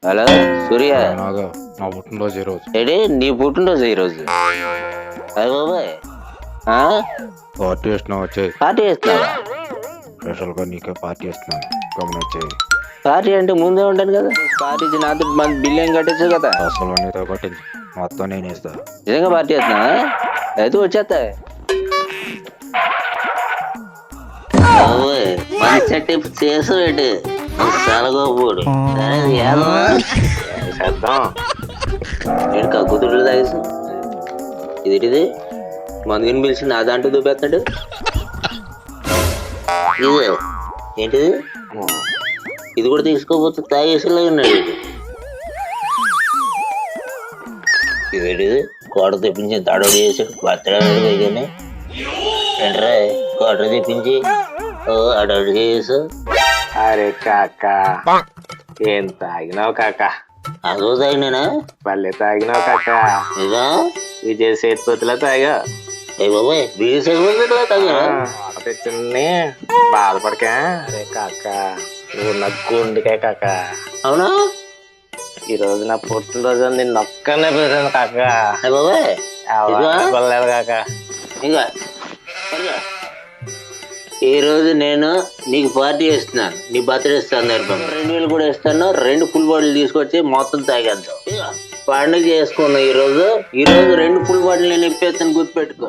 Hello సూర్య, నాగా నా పుట్టినరోజు ఈరోజు. ఏడి నీ పుట్టినరోజు ఈరోజు? అయ్య బాబాయ్, పార్టీ చేస్తున్నావు వచ్చాయి. పార్టీ చేస్తున్నావా? స్పెషల్గా నీకే పార్టీ చేస్తున్నాను, గమనించాయి. పార్టీ అంటే ముందే ఉంటాను కదా. పార్టీ ఇచ్చి నాతో బిల్లు ఏం కట్టచ్చు కదా. అసలు నీతో కట్టింది మొత్తం నేను ఇస్తా. నిజంగా పార్టీ చేస్తున్నావా? అయితే వచ్చేస్తా. మంచి టిప్ చేసాడు సలగోపోడు. చేద్దాం. నేను కక్కుతుడు తాగేసి ఇది మందుని పిలిచి నా దాంట్లో దూపేస్తాడు. ఇది ఏంటిది? ఇది కూడా తీసుకోపోతే తాగేసేలా ఉన్నాడు. ఇదేంటిది? కోట తెప్పించి తడవడి చేసాడు. బత్తడాడు ఏంట్రా కోట తెప్పించి అడవుడు చేసావు. అరే కాక ఏం తాగినావు కాక? అదో తాగినా పల్లె తాగినావు కాక? ఇదా విజయ్ సేతుపతిలో తాగా. ఏ బాబాయ్ తాగా తెచ్చింది బాధపడకా. అరే కాక నువ్వు నాకు గుండెకాయ కాక. అవునా? ఈ రోజు నా పుట్టినరోజు నిన్ను ఒక్కనే పిలిచాను కాక. ఏ బాబాయ్ పర్లేదు కాక. ఇంకా ఈ రోజు నేను నీకు పార్టీ ఇస్తున్నాను. నీ బర్త్డే సందర్భంగా 2000 కూడా ఇస్తాను. 2 ఫుల్ బాటిల్ తీసుకొచ్చి మొత్తం తాగేద్దాం. పండుగ చేసుకున్నాం. ఈ రోజు 2 ఫుల్ బాటిల్ నేను ఇప్పేస్తాను, గుర్తుపెట్టుకో.